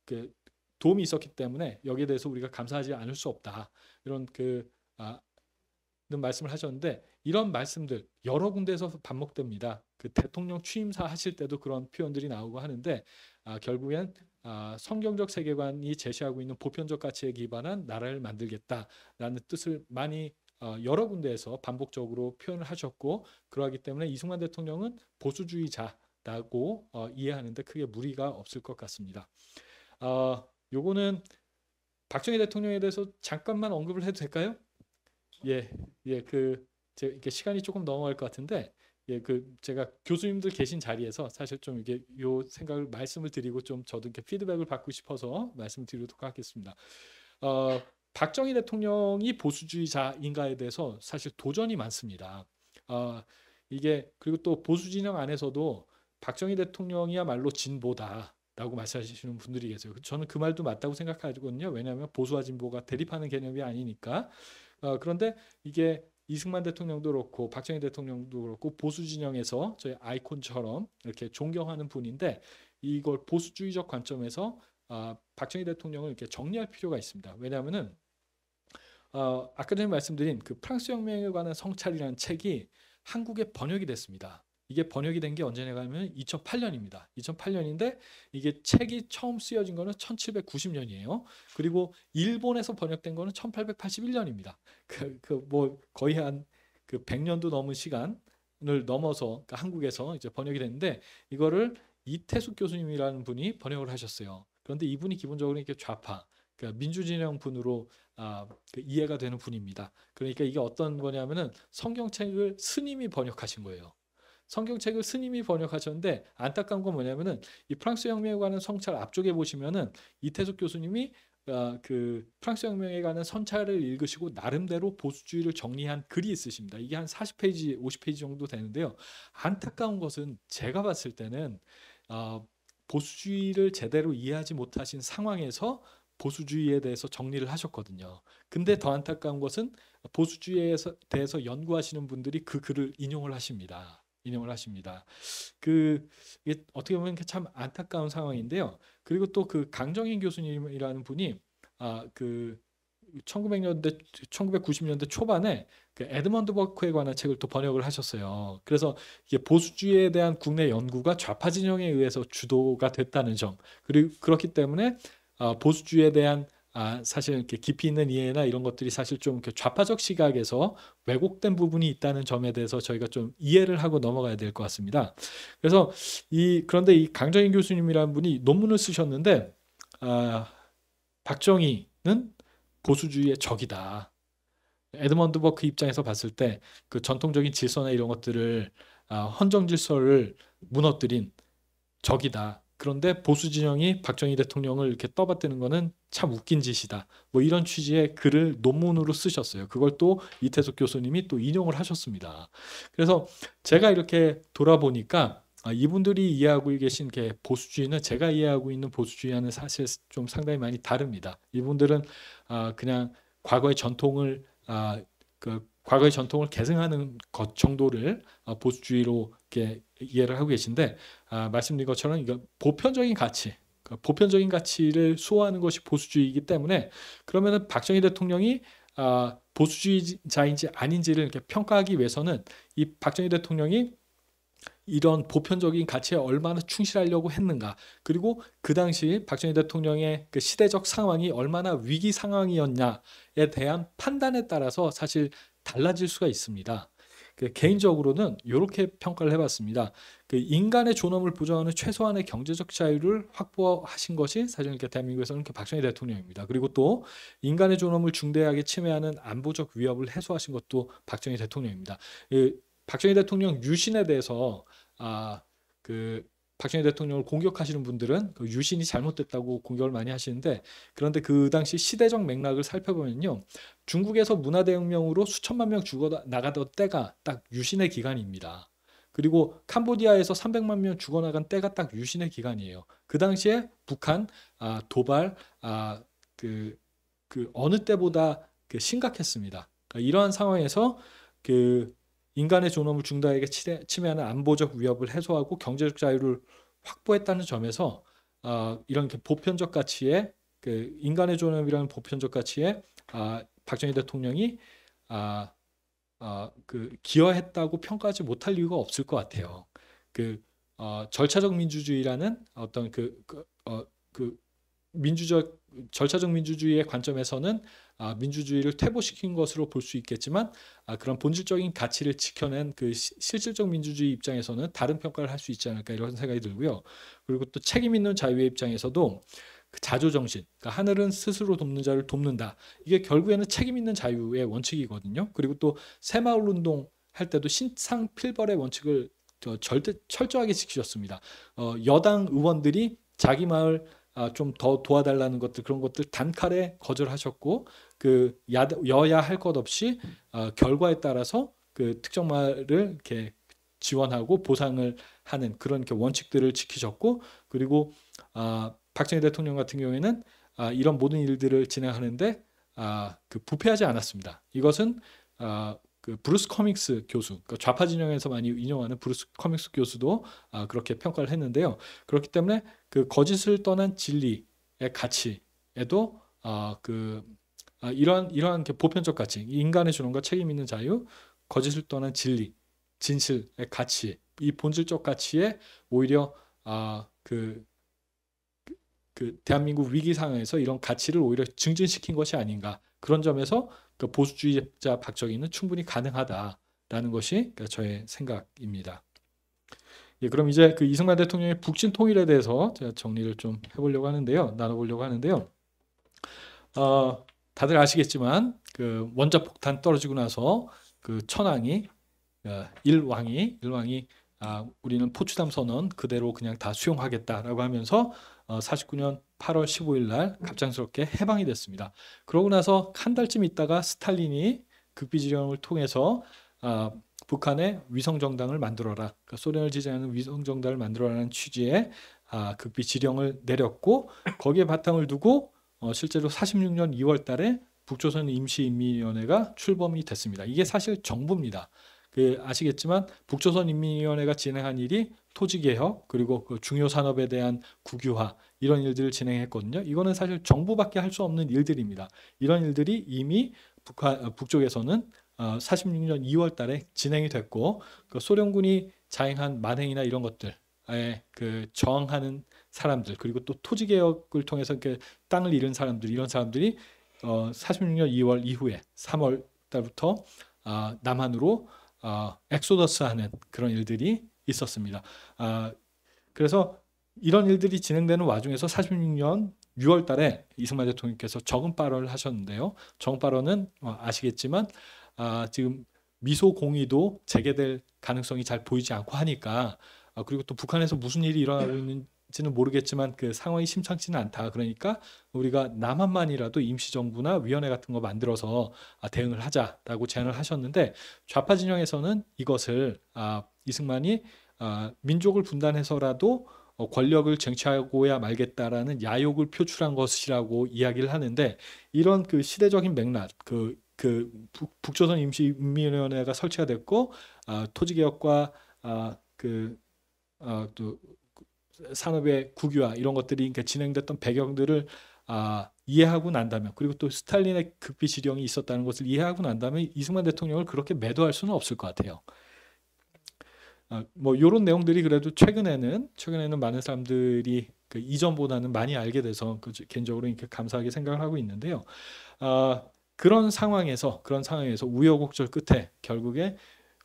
그 도움이 있었기 때문에 여기에 대해서 우리가 감사하지 않을 수 없다. 이런 말씀을 하셨는데 이런 말씀들 여러 군데에서 반복됩니다. 그 대통령 취임사 하실 때도 그런 표현들이 나오고 하는데 결국엔 성경적 세계관이 제시하고 있는 보편적 가치에 기반한 나라를 만들겠다라는 뜻을 많이 여러 군데에서 반복적으로 표현을 하셨고, 그러하기 때문에 이승만 대통령은 보수주의자라고 이해하는데 크게 무리가 없을 것 같습니다. 요거는 박정희 대통령에 대해서 잠깐만 언급을 해도 될까요? 이게 시간이 조금 넘어갈 것 같은데, 제가 교수님들 계신 자리에서 사실 좀 이게 요 생각을 말씀을 드리고 좀 저도 이렇게 피드백을 받고 싶어서 말씀드리도록 하겠습니다. 박정희 대통령이 보수주의자인가에 대해서 사실 도전이 많습니다. 이게 그리고 또 보수 진영 안에서도 박정희 대통령이야말로 진보다라고 말씀하시는 분들이 계세요. 저는 그 말도 맞다고 생각하거든요. 왜냐하면 보수와 진보가 대립하는 개념이 아니니까. 그런데 이게 이승만 대통령도 그렇고 박정희 대통령도 그렇고 보수 진영에서 저희 아이콘처럼 이렇게 존경하는 분인데 이걸 보수주의적 관점에서 박정희 대통령을 이렇게 정리할 필요가 있습니다. 왜냐하면은 아까 전에 말씀드린 그 프랑스 혁명에 관한 성찰이라는 책이 한국에 번역이 됐습니다. 이게 번역이 된 게 언제냐 하면 2008년입니다. 2008년인데 이게 책이 처음 쓰여진 거는 1790년이에요. 그리고 일본에서 번역된 거는 1881년입니다. 뭐 거의 한 그 100년도 넘은 시간을 넘어서 그러니까 한국에서 이제 번역이 됐는데 이거를 이태숙 교수님이라는 분이 번역을 하셨어요. 그런데 이분이 기본적으로 이렇게 좌파, 그러니까 민주진영 분으로 그 이해가 되는 분입니다. 그러니까 이게 어떤 거냐면은 성경책을 스님이 번역하신 거예요. 성경책을 스님이 번역하셨는데 안타까운 건 뭐냐면은 이 프랑스 혁명에 관한 성찰 앞쪽에 보시면은 이태숙 교수님이 그 프랑스 혁명에 관한 선찰을 읽으시고 나름대로 보수주의를 정리한 글이 있으십니다. 이게 한 40페이지, 50페이지 정도 되는데요. 안타까운 것은 제가 봤을 때는 보수주의를 제대로 이해하지 못하신 상황에서 보수주의에 대해서 정리를 하셨거든요. 근데 더 안타까운 것은 보수주의에 대해서 연구하시는 분들이 그 글을 인용을 하십니다. 이게 어떻게 보면 참 안타까운 상황인데요. 그리고 또 그 강정인 교수님이라는 분이 그 1990년대 초반에 그 에드먼드 버크에 관한 책을 또 번역을 하셨어요. 그래서 이게 보수주의에 대한 국내 연구가 좌파 진영에 의해서 주도가 됐다는 점, 그리고 그렇기 때문에 보수주의에 대한 사실 이렇게 깊이 있는 이해나 이런 것들이 사실 좀 이렇게 좌파적 시각에서 왜곡된 부분이 있다는 점에 대해서 저희가 좀 이해를 하고 넘어가야 될 것 같습니다. 그래서 그런데 이 강정인 교수님이라는 분이 논문을 쓰셨는데 박정희는 보수주의의 적이다. 에드먼드 버크 입장에서 봤을 때 그 전통적인 질서나 이런 것들을 헌정 질서를 무너뜨린 적이다. 그런데 보수 진영이 박정희 대통령을 이렇게 떠받드는 거는 참 웃긴 짓이다. 뭐 이런 취지의 글을 논문으로 쓰셨어요. 그걸 또 이태숙 교수님이 또 인용을 하셨습니다. 그래서 제가 이렇게 돌아보니까 이분들이 이해하고 계신 게 보수주의는 제가 이해하고 있는 보수주의와는 사실 좀 상당히 많이 다릅니다. 이분들은 그냥 과거의 전통을 과거의 전통을 계승하는 것 정도를 보수주의로 이렇게 이해를 하고 계신데 말씀드린 것처럼 이거 보편적인 가치, 보편적인 가치를 수호하는 것이 보수주의이기 때문에 그러면은 박정희 대통령이 보수주의자인지 아닌지를 이렇게 평가하기 위해서는 이 박정희 대통령이 이런 보편적인 가치에 얼마나 충실하려고 했는가, 그리고 그 당시 박정희 대통령의 그 시대적 상황이 얼마나 위기 상황이었냐에 대한 판단에 따라서 사실 달라질 수가 있습니다. 개인적으로는 이렇게 평가를 해봤습니다. 그 인간의 존엄을 보장하는 최소한의 경제적 자유를 확보하신 것이 사실 이렇게 대한민국에서는 박정희 대통령입니다. 그리고 또 인간의 존엄을 중대하게 침해하는 안보적 위협을 해소하신 것도 박정희 대통령입니다. 박정희 대통령 유신에 대해서 그 박정희 대통령을 공격하시는 분들은 그 유신이 잘못됐다고 공격을 많이 하시는데, 그런데 그 당시 시대적 맥락을 살펴보면요, 중국에서 문화대혁명으로 수천만 명 죽어 나가던 때가 딱 유신의 기간입니다. 그리고 캄보디아에서 300만 명 죽어나간 때가 딱 유신의 기간이에요. 그 당시에 북한 도발 그 어느 때보다 심각했습니다. 그러니까 이러한 상황에서 그 인간의 존엄을 중대하게 침해하는 안보적 위협을 해소하고 경제적 자유를 확보했다는 점에서 이런 보편적 가치에 그 인간의 존엄이라는 보편적 가치에 박정희 대통령이 그 기여했다고 평가하지 못할 이유가 없을 것 같아요. 절차적 민주주의라는 어떤 절차적 민주주의의 관점에서는 민주주의를 퇴보시킨 것으로 볼 수 있겠지만 그런 본질적인 가치를 지켜낸 그 실질적 민주주의 입장에서는 다른 평가를 할 수 있지 않을까 이런 생각이 들고요. 그리고 또 책임 있는 자유의 입장에서도 그 자조정신, 그러니까 하늘은 스스로 돕는 자를 돕는다. 이게 결국에는 책임 있는 자유의 원칙이거든요. 그리고 또 새마을운동 할 때도 신상필벌의 원칙을 절대 철저하게 지키셨습니다. 여당 의원들이 자기 마을 좀 더 도와달라는 것들, 그런 것들 단칼에 거절하셨고, 그 여야 할 것 없이 결과에 따라서 그 특정 마을을 이렇게 지원하고 보상을 하는 그런 원칙들을 지키셨고, 그리고 박정희 대통령 같은 경우에는 이런 모든 일들을 진행하는데 그 부패하지 않았습니다. 이것은 그 브루스 커밍스 교수, 그 좌파 진영에서 많이 인용하는 브루스 커밍스 교수도 그렇게 평가를 했는데요. 그렇기 때문에 그 거짓을 떠난 진리의 가치에도 이러한 보편적 가치, 인간의 존엄과 책임 있는 자유, 거짓을 떠난 진리, 진실의 가치, 이 본질적 가치에 오히려 그 대한민국 위기 상황에서 이런 가치를 오히려 증진시킨 것이 아닌가, 그런 점에서 그 보수주의자 박정희는 충분히 가능하다라는 것이 저의 생각입니다. 예, 그럼 이제 그 이승만 대통령의 북진 통일에 대해서 제가 정리를 좀 해보려고 하는데요, 나눠보려고 하는데요. 다들 아시겠지만 그 원자폭탄 떨어지고 나서 그 천황이 일왕이 우리는 포츠담 선언 그대로 그냥 다 수용하겠다라고 하면서 49년 8월 15일 날 갑작스럽게 해방이 됐습니다. 그러고 나서 한 달쯤 있다가 스탈린이 극비지령을 통해서 북한에 위성정당을 만들어라, 그러니까 소련을 지지하는 위성정당을 만들어라는 취지의 극비지령을 내렸고, 거기에 바탕을 두고 실제로 46년 2월 달에 북조선 임시인민위원회가 출범이 됐습니다. 이게 사실 정부입니다. 아시겠지만 북조선 인민위원회가 진행한 일이 토지개혁 그리고 그 중요 산업에 대한 국유화 이런 일들을 진행했거든요. 이거는 사실 정부밖에 할 수 없는 일들입니다. 이런 일들이 이미 북쪽에서는 46년 2월 달에 진행이 됐고, 그 소련군이 자행한 만행이나 이런 것들에 그 저항하는 사람들, 그리고 또 토지개혁을 통해서 땅을 잃은 사람들, 이런 사람들이 46년 2월 이후에 3월 달부터 남한으로 엑소더스하는 그런 일들이 있었습니다. 그래서 이런 일들이 진행되는 와중에서 46년 6월 달에 이승만 대통령께서 정음 발언을 하셨는데요. 정음 발언은 아시겠지만 지금 미소 공의도 재개될 가능성이 잘 보이지 않고 하니까, 그리고 또 북한에서 무슨 일이 일어나고 있는지는 모르겠지만 그 상황이 심상치는 않다. 그러니까 우리가 남한만이라도 임시정부나 위원회 같은 거 만들어서 대응을 하자라고 제안을 하셨는데, 좌파 진영에서는 이것을 이승만이 민족을 분단해서라도 권력을 쟁취하고야 말겠다라는 야욕을 표출한 것이라고 이야기를 하는데, 이런 그 시대적인 맥락, 북조선 임시인민위원회가 설치가 됐고, 토지개혁과 또 산업의 국유화 이런 것들이 진행됐던 배경들을 이해하고 난다면, 그리고 또 스탈린의 극비지령이 있었다는 것을 이해하고 난다면 이승만 대통령을 그렇게 매도할 수는 없을 것 같아요. 뭐 이런 내용들이 그래도 최근에는 많은 사람들이 그 이전보다는 많이 알게 돼서 개인적으로 이렇게 감사하게 생각을 하고 있는데요. 그런 상황에서 우여곡절 끝에 결국에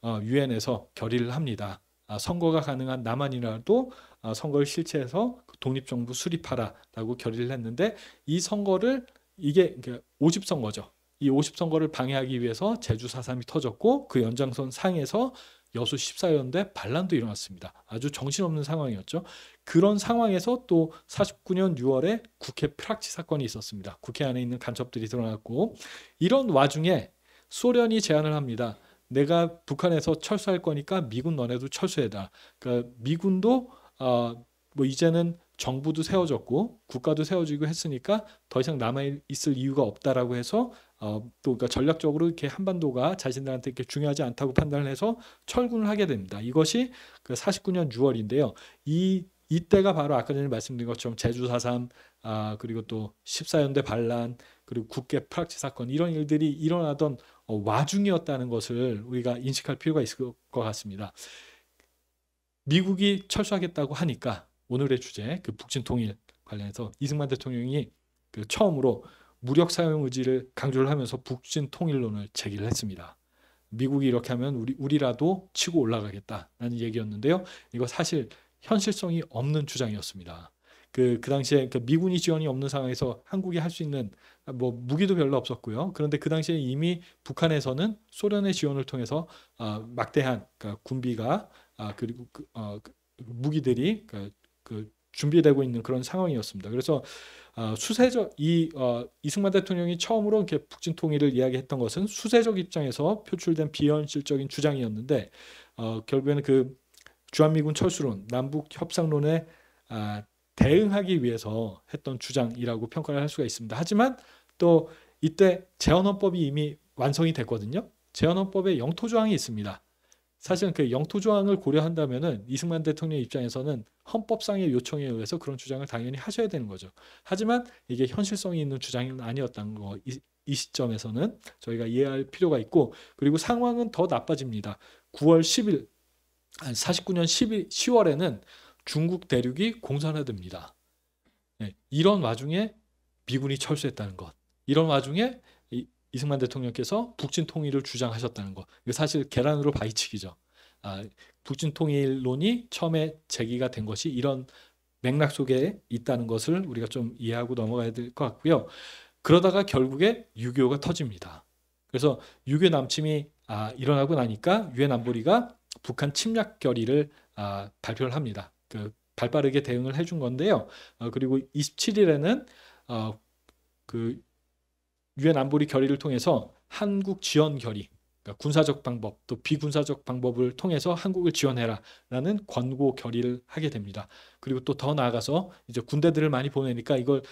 유엔에서 결의를 합니다. 선거가 가능한 남한이라도 선거를 실체해서 독립정부 수립하라라고 결의를 했는데, 이 선거를 이게 50선거죠. 이 50선거를 방해하기 위해서 제주 4.3이 터졌고, 그 연장선 상에서 여수 14연대 반란도 일어났습니다. 아주 정신없는 상황이었죠. 그런 상황에서 또 49년 6월에 국회 프락치 사건이 있었습니다. 국회 안에 있는 간첩들이 드러났고, 이런 와중에 소련이 제안을 합니다. 내가 북한에서 철수할 거니까 미군 너네도 철수해라. 그러니까 미군도 뭐 이제는 정부도 세워졌고 국가도 세워지고 했으니까 더 이상 남아 있을 이유가 없다라고 해서 또 그러니까 전략적으로 이렇게 한반도가 자신들한테 이렇게 중요하지 않다고 판단을 해서 철군을 하게 됩니다. 이것이 그 49년 6월인데요. 이때가 바로 아까 전에 말씀드린 것처럼 제주 4.3 그리고 또 14연대 반란, 그리고 국회 프락치 사건, 이런 일들이 일어나던 와중이었다는 것을 우리가 인식할 필요가 있을 것 같습니다. 미국이 철수하겠다고 하니까 오늘의 주제 그 북진 통일 관련해서 이승만 대통령이 그 처음으로 무력 사용 의지를 강조를 하면서 북진 통일론을 제기를 했습니다. 미국이 이렇게 하면 우리라도 치고 올라가겠다라는 얘기였는데요. 이거 사실 현실성이 없는 주장이었습니다. 그 당시에 미군이 지원이 없는 상황에서 한국이 할 수 있는 뭐 무기도 별로 없었고요. 그런데 그 당시에 이미 북한에서는 소련의 지원을 통해서 막대한 군비가 그리고 무기들이 준비되고 있는 그런 상황이었습니다. 그래서 수세적 이승만 대통령이 처음으로 이렇게 북진 통일을 이야기했던 것은 수세적 입장에서 표출된 비현실적인 주장이었는데, 결국에는 그 주한미군 철수론, 남북 협상론에 대응하기 위해서 했던 주장이라고 평가를 할 수가 있습니다. 하지만 또 이때 제헌헌법이 이미 완성이 됐거든요. 제헌헌법에 영토조항이 있습니다. 사실은 그 영토조항을 고려한다면은 이승만 대통령 입장에서는 헌법상의 요청에 의해서 그런 주장을 당연히 하셔야 되는 거죠. 하지만 이게 현실성이 있는 주장은 아니었다는 거, 이 시점에서는 저희가 이해할 필요가 있고, 그리고 상황은 더 나빠집니다. 9월 10일, 49년 10월에는 중국 대륙이 공산화됩니다. 네, 이런 와중에 미군이 철수했다는 것, 이런 와중에 이승만 대통령께서 북진 통일을 주장하셨다는 것, 이거 사실 계란으로 바위치기죠. 북진 통일론이 처음에 제기가 된 것이 이런 맥락 속에 있다는 것을 우리가 좀 이해하고 넘어가야 될 것 같고요. 그러다가 결국에 6.25가 터집니다. 그래서 6.25 남침이 일어나고 나니까 유엔 안보리가 북한 침략 결의를 발표를 합니다. 그 발빠르게 대응을 해준 건데요. 그리고 27일에는 그 유엔 안보리 결의를 통해서 한국 지원 결의, 그러니까 군사적 방법 또 비군사적 방법을 통해서 한국을 지원해라라는 권고 결의를 하게 됩니다. 그리고 또 더 나아가서 이제 군대들을 많이 보내니까 이걸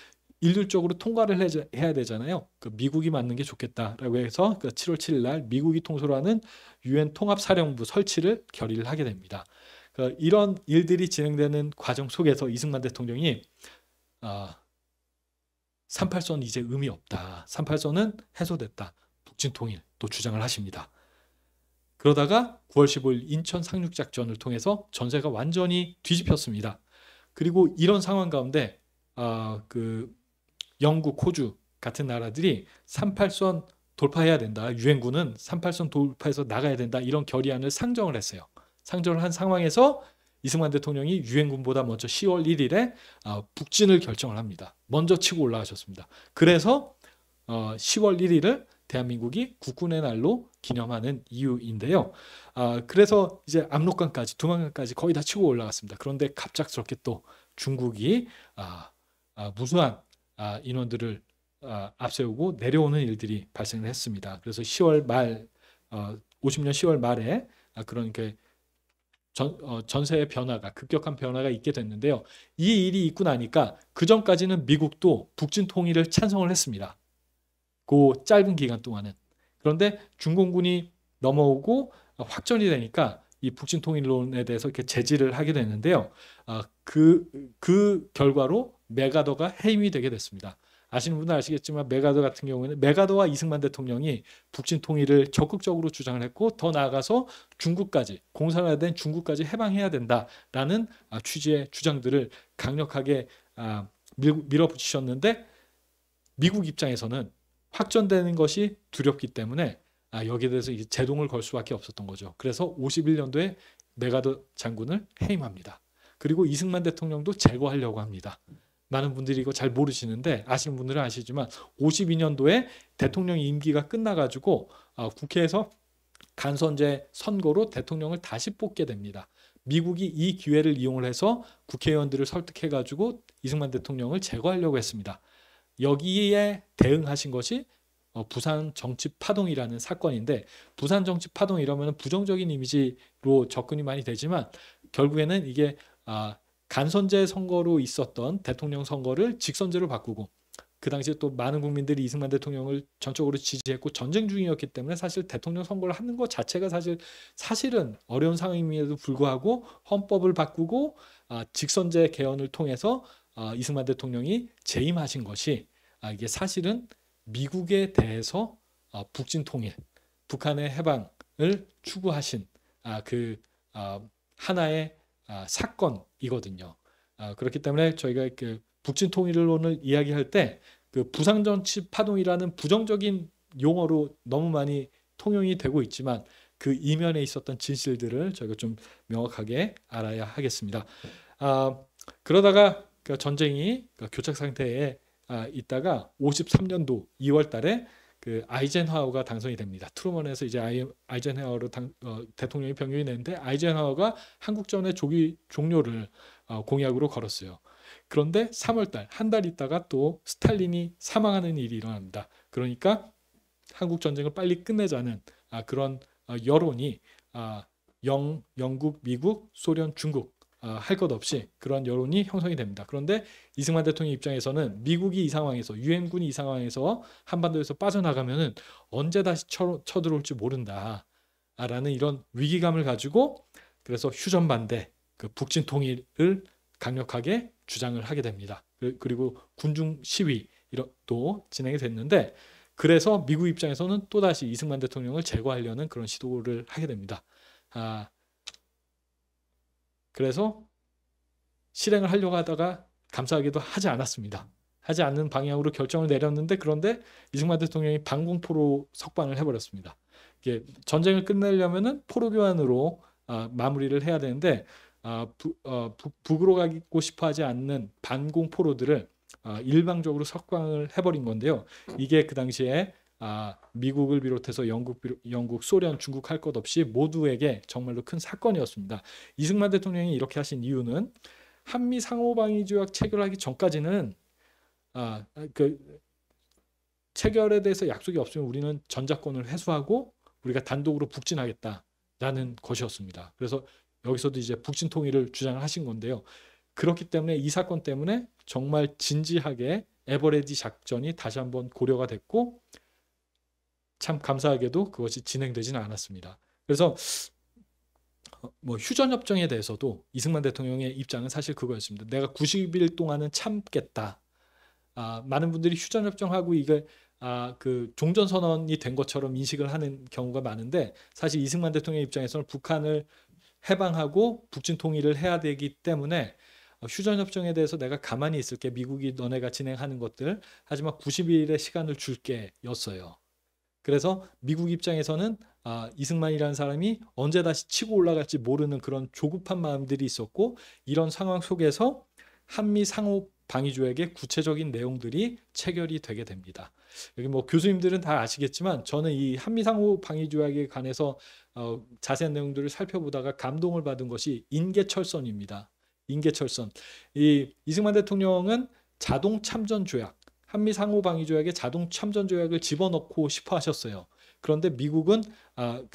일률적으로 통과를 해야 되잖아요. 그 미국이 맡는 게 좋겠다라고 해서 그 7월 7일 날 미국이 통솔 하는 유엔 통합사령부 설치를 결의를 하게 됩니다. 이런 일들이 진행되는 과정 속에서 이승만 대통령이 38선 이제 의미 없다. 38선은 해소됐다. 북진 통일 또 주장을 하십니다. 그러다가 9월 15일 인천 상륙작전을 통해서 전세가 완전히 뒤집혔습니다. 그리고 이런 상황 가운데 그 영국, 호주 같은 나라들이 38선 돌파해야 된다. 유엔군은 38선 돌파해서 나가야 된다. 이런 결의안을 상정을 했어요. 상정을 한 상황에서 이승만 대통령이 유엔군보다 먼저 10월 1일에 북진을 결정을 합니다. 먼저 치고 올라가셨습니다. 그래서 10월 1일을 대한민국이 국군의 날로 기념하는 이유인데요. 그래서 이제 압록강까지 두만강까지 거의 다 치고 올라갔습니다. 그런데 갑작스럽게 또 중국이 무수한 인원들을 앞세우고 내려오는 일들이 발생을 했습니다. 그래서 10월 말 50년 10월 말에 그런 전세의 변화가 급격한 변화가 있게 됐는데요. 이 일이 있고 나니까 그 전까지는 미국도 북진 통일을 찬성을 했습니다. 그 짧은 기간 동안은. 그런데 중공군이 넘어오고 확전이 되니까 이 북진 통일론에 대해서 이렇게 제지를 하게 됐는데요. 그 결과로 메가더가 해임이 되게 됐습니다. 아시는 분은 아시겠지만 메가더 같은 경우에는 메가더와 이승만 대통령이 북진 통일을 적극적으로 주장을 했고 더 나아가서 중국까지 공산화된 중국까지 해방해야 된다라는 취지의 주장들을 강력하게 밀어붙이셨는데 미국 입장에서는 확전되는 것이 두렵기 때문에 여기에 대해서 이제 제동을 걸 수밖에 없었던 거죠. 그래서 51년도에 메가더 장군을 해임합니다. 그리고 이승만 대통령도 제거하려고 합니다. 많은 분들이 이거 잘 모르시는데 아시는 분들은 아시지만 52년도에 대통령 임기가 끝나가지고 국회에서 간선제 선거로 대통령을 다시 뽑게 됩니다. 미국이 이 기회를 이용을 해서 국회의원들을 설득해가지고 이승만 대통령을 제거하려고 했습니다. 여기에 대응하신 것이 부산 정치 파동이라는 사건인데 부산 정치 파동 이러면 부정적인 이미지로 접근이 많이 되지만 결국에는 이게 간선제 선거로 있었던 대통령 선거를 직선제로 바꾸고 그 당시에 또 많은 국민들이 이승만 대통령을 전적으로 지지했고 전쟁 중이었기 때문에 사실 대통령 선거를 하는 것 자체가 사실은 어려운 상황임에도 불구하고 헌법을 바꾸고 직선제 개헌을 통해서 이승만 대통령이 재임하신 것이 이게 사실은 미국에 대해서 북진 통일, 북한의 해방을 추구하신 그 하나의 사건이거든요. 그렇기 때문에 저희가 그 북진 통일론을 이야기할 때 그 부산 정치 파동이라는 부정적인 용어로 너무 많이 통용이 되고 있지만 그 이면에 있었던 진실들을 저희가 좀 명확하게 알아야 하겠습니다. 그러다가 그 전쟁이 교착 상태에 있다가 53년도 2월 달에 그 아이젠하워가 당선이 됩니다. 트루먼에서 이제 아이젠하워로 대통령이 병역이 되는데 아이젠하워가 한국전의 조기 종료를 공약으로 걸었어요. 그런데 3월달 한 달 있다가 또 스탈린이 사망하는 일이 일어납니다. 그러니까 한국 전쟁을 빨리 끝내자는 그런 여론이 영국, 미국, 소련, 중국 할 것 없이 그런 여론이 형성이 됩니다. 그런데 이승만 대통령 입장에서는 미국이 이 상황에서 유엔군이 이 상황에서 한반도에서 빠져나가면은 언제 다시 쳐들어올지 모른다라는 이런 위기감을 가지고 그래서 휴전 반대, 그 북진 통일을 강력하게 주장을 하게 됩니다. 그리고 군중 시위도 진행이 됐는데 그래서 미국 입장에서는 또다시 이승만 대통령을 제거하려는 그런 시도를 하게 됩니다. 그래서 실행을 하려고 하다가 감사하게도 하지 않았습니다. 하지 않는 방향으로 결정을 내렸는데 그런데 이승만 대통령이 방공포로 석방을 해버렸습니다. 이게 전쟁을 끝내려면은 포로 교환으로 마무리를 해야 되는데 북으로 가고 싶어하지 않는 반공포로들을 일방적으로 석방을 해버린 건데요. 이게 그 당시에 미국을 비롯해서 영국, 소련, 중국 할 것 없이 모두에게 정말로 큰 사건이었습니다. 이승만 대통령이 이렇게 하신 이유는 한미 상호방위조약 체결하기 전까지는 그 체결에 대해서 약속이 없으면 우리는 전작권을 회수하고 우리가 단독으로 북진하겠다라는 것이었습니다. 그래서 여기서도 이제 북진 통일을 주장을 하신 건데요. 그렇기 때문에 이 사건 때문에 정말 진지하게 에버레디 작전이 다시 한번 고려가 됐고 참 감사하게도 그것이 진행되지는 않았습니다. 그래서 뭐 휴전협정에 대해서도 이승만 대통령의 입장은 사실 그거였습니다. 내가 90일 동안은 참겠다. 많은 분들이 휴전협정하고 이게 그 종전선언이 된 것처럼 인식을 하는 경우가 많은데 사실 이승만 대통령 입장에서는 북한을 해방하고 북진 통일을 해야 되기 때문에 휴전협정에 대해서 내가 가만히 있을게. 미국이 너네가 진행하는 것들. 하지만 90일의 시간을 줄게 였어요. 그래서 미국 입장에서는 이승만이라는 사람이 언제 다시 치고 올라갈지 모르는 그런 조급한 마음들이 있었고 이런 상황 속에서 한미 상호 방위조약의 구체적인 내용들이 체결이 되게 됩니다. 여기 뭐 교수님들은 다 아시겠지만 저는 이 한미 상호 방위조약에 관해서 자세한 내용들을 살펴보다가 감동을 받은 것이 인계철선입니다. 인계철선. 이 이승만 대통령은 자동 참전 조약, 한미 상호 방위 조약에 자동 참전 조약을 집어넣고 싶어 하셨어요. 그런데 미국은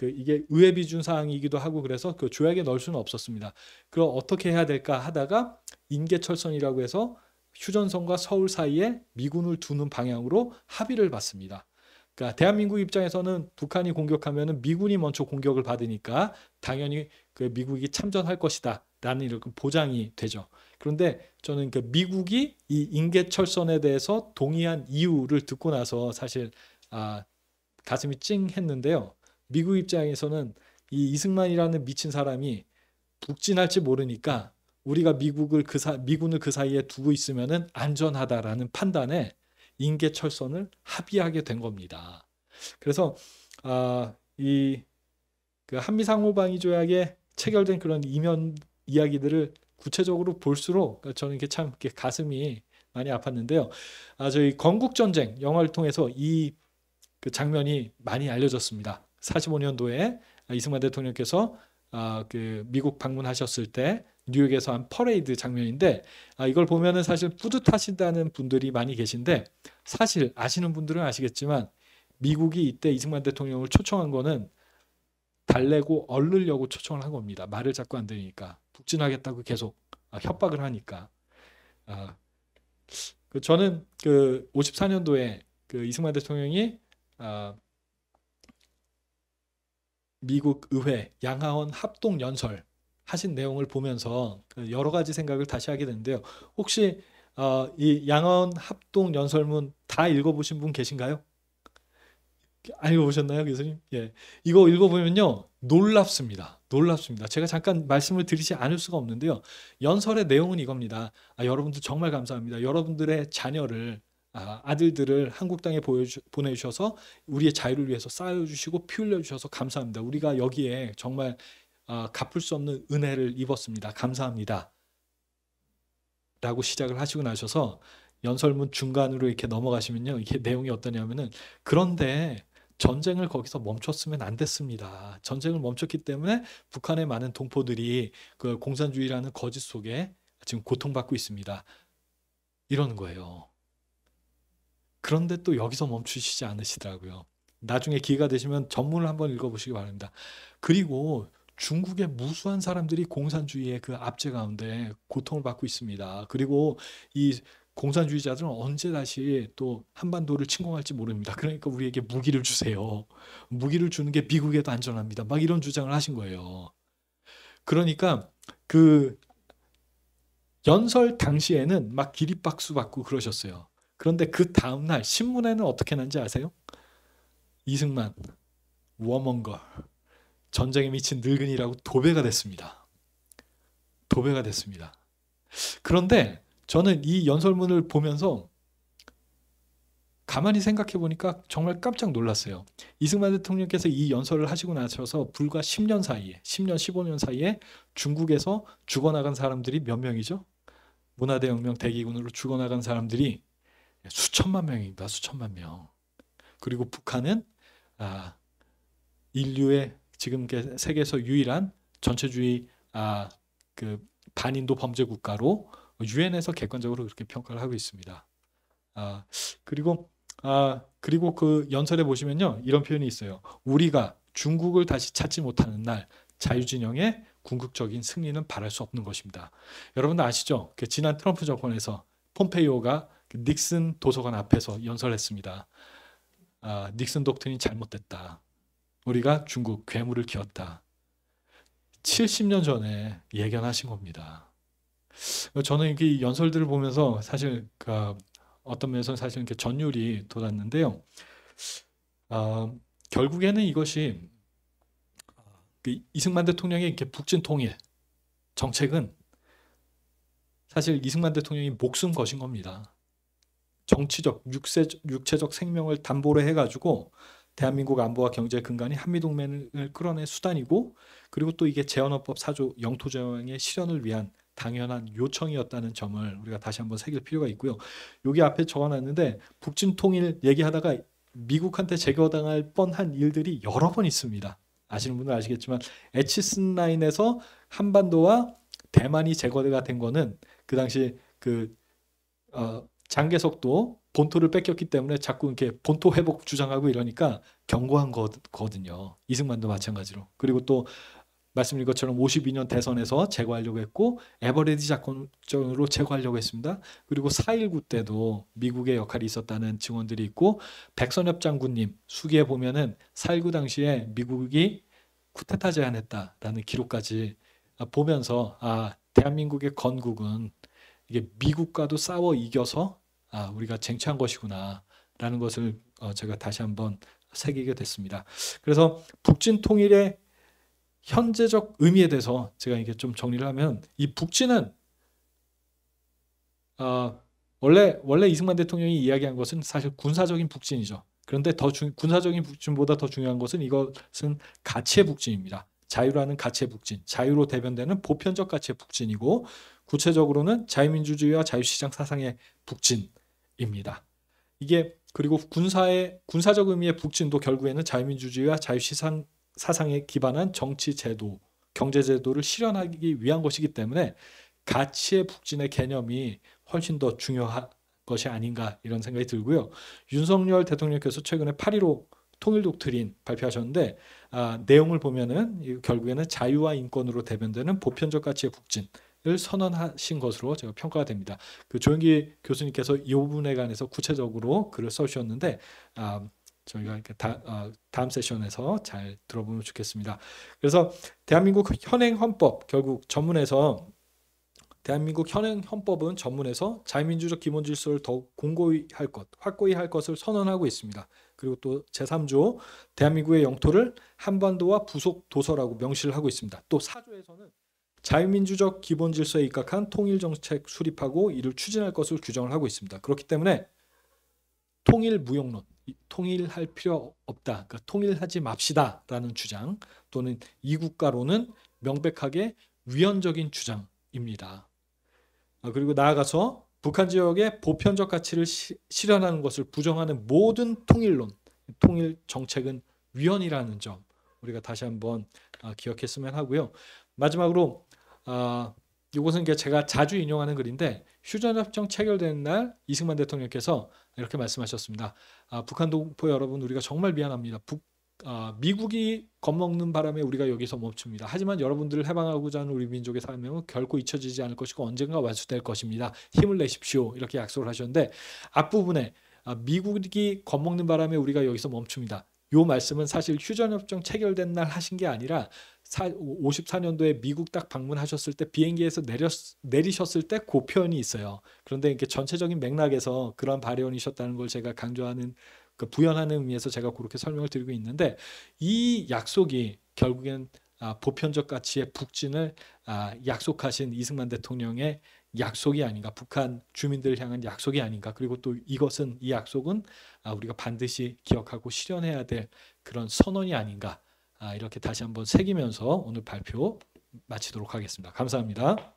이게 의회 비준 사항이기도 하고 그래서 그 조약에 넣을 수는 없었습니다. 그럼 어떻게 해야 될까 하다가 인계철선이라고 해서 휴전선과 서울 사이에 미군을 두는 방향으로 합의를 받습니다. 그러니까 대한민국 입장에서는 북한이 공격하면 미군이 먼저 공격을 받으니까 당연히 그 미국이 참전할 것이다 라는 이렇게 보장이 되죠. 그런데 저는 그 미국이 이 인계철선에 대해서 동의한 이유를 듣고 나서 사실 가슴이 찡했는데요. 미국 입장에서는 이 이승만이라는 미친 사람이 북진할지 모르니까 우리가 미군을 그 사이에 두고 있으면은 안전하다라는 판단에 인계철선을 합의하게 된 겁니다. 그래서 이 그 한미 상호방위 조약에 체결된 그런 이면 이야기들을 구체적으로 볼수록 저는 이게 참 이렇게 가슴이 많이 아팠는데요. 저희 건국전쟁 영화를 통해서 이 그 장면이 많이 알려졌습니다. 45년도에 이승만 대통령께서 그 미국 방문하셨을 때 뉴욕에서 한 퍼레이드 장면인데 이걸 보면은 사실 뿌듯하신다는 분들이 많이 계신데 사실 아시는 분들은 아시겠지만 미국이 이때 이승만 대통령을 초청한 거는 달래고 얼르려고 초청을 한 겁니다. 말을 자꾸 안 들으니까 북진하겠다고 계속 협박을 하니까. 저는 그 54년도에 그 이승만 대통령이 미국 의회 양하원 합동 연설 하신 내용을 보면서 여러 가지 생각을 다시 하게 되는데요. 혹시 이 양하원 합동 연설문 다 읽어보신 분 계신가요? 읽어보셨나요, 교수님? 예, 이거 읽어보면요 놀랍습니다. 놀랍습니다. 제가 잠깐 말씀을 드리지 않을 수가 없는데요. 연설의 내용은 이겁니다. 여러분들 정말 감사합니다. 여러분들의 자녀를 아들들을 한국 땅에 보내주셔서 우리의 자유를 위해서 쌓여주시고 피 흘려주셔서 감사합니다. 우리가 여기에 정말 갚을 수 없는 은혜를 입었습니다. 감사합니다. 라고 시작을 하시고 나셔서 연설문 중간으로 이렇게 넘어가시면요. 이게 내용이 어떠냐면은 그런데 전쟁을 거기서 멈췄으면 안 됐습니다. 전쟁을 멈췄기 때문에 북한의 많은 동포들이 그 공산주의라는 거짓 속에 지금 고통받고 있습니다. 이러는 거예요. 그런데 또 여기서 멈추시지 않으시더라고요. 나중에 기회가 되시면 전문을 한번 읽어보시기 바랍니다. 그리고 중국의 무수한 사람들이 공산주의의 그 압제 가운데 고통을 받고 있습니다. 그리고 이 공산주의자들은 언제 다시 또 한반도를 침공할지 모릅니다. 그러니까 우리에게 무기를 주세요. 무기를 주는 게 미국에도 안전합니다. 막 이런 주장을 하신 거예요. 그러니까 그 연설 당시에는 막 기립박수 받고 그러셨어요. 그런데 그 다음날 신문에는 어떻게 났는지 아세요? 이승만, 워먼걸, 전쟁에 미친 늙은이라고 도배가 됐습니다. 도배가 됐습니다. 그런데 저는 이 연설문을 보면서 가만히 생각해 보니까 정말 깜짝 놀랐어요. 이승만 대통령께서 이 연설을 하시고 나셔서 불과 10년 사이에, 10년, 15년 사이에 중국에서 죽어나간 사람들이 몇 명이죠? 문화대혁명 대기군으로 죽어나간 사람들이 수천만 명입니다. 수천만 명. 그리고 북한은 인류의 지금 세계에서 유일한 전체주의 그 반인도 범죄 국가로 유엔에서 객관적으로 그렇게 평가를 하고 있습니다. 그리고 그 연설에 보시면요, 이런 표현이 있어요. 우리가 중국을 다시 찾지 못하는 날 자유진영의 궁극적인 승리는 바랄 수 없는 것입니다. 여러분들 아시죠? 지난 트럼프 정권에서 폼페이오가 닉슨 도서관 앞에서 연설했습니다. 닉슨 독트린이 잘못됐다. 우리가 중국 괴물을 키웠다. 70년 전에 예견하신 겁니다. 저는 이 연설들을 보면서 사실 어떤 면에서 사실 이렇게 전율이 돋았는데요. 결국에는 이것이 이승만 대통령의 이렇게 북진 통일 정책은 사실 이승만 대통령이 목숨 거신 겁니다. 정치적, 육체적 생명을 담보로 해가지고 대한민국 안보와 경제 근간이 한미동맹을 끌어낸 수단이고, 그리고 또 이게 재헌헌법 4조 영토조항의 실현을 위한 당연한 요청이었다는 점을 우리가 다시 한번 새길 필요가 있고요. 여기 앞에 적어놨는데 북진 통일 얘기하다가 미국한테 제거당할 뻔한 일들이 여러 번 있습니다. 아시는 분들 아시겠지만 에치슨 라인에서 한반도와 대만이 제거가 된 거는 그 당시 장개석도 본토를 뺏겼기 때문에 자꾸 이렇게 본토 회복 주장하고 이러니까 경고한 거거든요. 이승만도 마찬가지로. 그리고 또 말씀드린 것처럼 52년 대선에서 제거하려고 했고 에버레디 사건으로 제거하려고 했습니다. 그리고 4.19 때도 미국의 역할이 있었다는 증언들이 있고, 백선엽 장군님 수기에 보면은 4.19 당시에 미국이 쿠데타 제안했다라는 기록까지 보면서 대한민국의 건국은 이게 미국과도 싸워 이겨서 우리가 쟁취한 것이구나 라는 것을 제가 다시 한번 새기게 됐습니다. 그래서 북진 통일의 현재적 의미에 대해서 제가 이게 좀 정리를 하면, 이 북진은 원래 이승만 대통령이 이야기한 것은 사실 군사적인 북진이죠. 그런데 군사적인 북진보다 더 중요한 것은 이것은 가치의 북진입니다. 자유라는 가치의 북진, 자유로 대변되는 보편적 가치의 북진이고, 구체적으로는 자유민주주의와 자유시장 사상의 북진입니다. 이게 그리고 군사적 의미의 북진도 결국에는 자유민주주의와 자유시장 사상에 기반한 정치 제도, 경제 제도를 실현하기 위한 것이기 때문에 가치의 북진의 개념이 훨씬 더 중요한 것이 아닌가 이런 생각이 들고요. 윤석열 대통령께서 최근에 8.15 통일 독트린 발표하셨는데 내용을 보면은 결국에는 자유와 인권으로 대변되는 보편적 가치의 북진을 선언하신 것으로 제가 평가가 됩니다. 조영기 교수님께서 이 부분에 관해서 구체적으로 글을 써주셨는데 저희가 다음 세션에서 잘 들어보면 좋겠습니다. 그래서 대한민국 현행 헌법, 결국 전문에서 대한민국 현행 헌법은 전문에서 자유민주적 기본 질서를 더욱 공고히 할 것, 확고히 할 것을 선언하고 있습니다. 그리고 또 제3조 대한민국의 영토를 한반도와 부속 도서라고 명시를 하고 있습니다. 또 4조에서는 자유민주적 기본 질서에 입각한 통일 정책 수립하고 이를 추진할 것을 규정을 하고 있습니다. 그렇기 때문에 통일 무용론, 통일할 필요 없다, 그러니까 통일하지 맙시다라는 주장, 또는 이국가로는 명백하게 위헌적인 주장입니다. 그리고 나아가서 북한 지역의 보편적 가치를 실현하는 것을 부정하는 모든 통일론, 통일 정책은 위헌이라는 점 우리가 다시 한번 기억했으면 하고요. 마지막으로 이것은 제가 자주 인용하는 글인데, 휴전협정 체결된 날 이승만 대통령께서 이렇게 말씀하셨습니다. 북한 동포 여러분, 우리가 정말 미안합니다. 미국이 겁먹는 바람에 우리가 여기서 멈춥니다. 하지만 여러분들을 해방하고자 하는 우리 민족의 사명은 결코 잊혀지지 않을 것이고 언젠가 완수될 것입니다. 힘을 내십시오. 이렇게 약속을 하셨는데, 앞부분에 미국이 겁먹는 바람에 우리가 여기서 멈춥니다. 이 말씀은 사실 휴전협정 체결된 날 하신 게 아니라 54년도에 미국 딱 방문하셨을 때 비행기에서 내리셨을 때 그 표현이 있어요. 그런데 이렇게 전체적인 맥락에서 그런 발언이셨다는 걸 제가 강조하는, 부연하는 의미에서 제가 그렇게 설명을 드리고 있는데, 이 약속이 결국엔 보편적 가치의 북진을 약속하신 이승만 대통령의 약속이 아닌가, 북한 주민들을 향한 약속이 아닌가. 그리고 또 이 약속은 우리가 반드시 기억하고 실현해야 될 그런 선언이 아닌가, 이렇게 다시 한번 새기면서 오늘 발표 마치도록 하겠습니다. 감사합니다.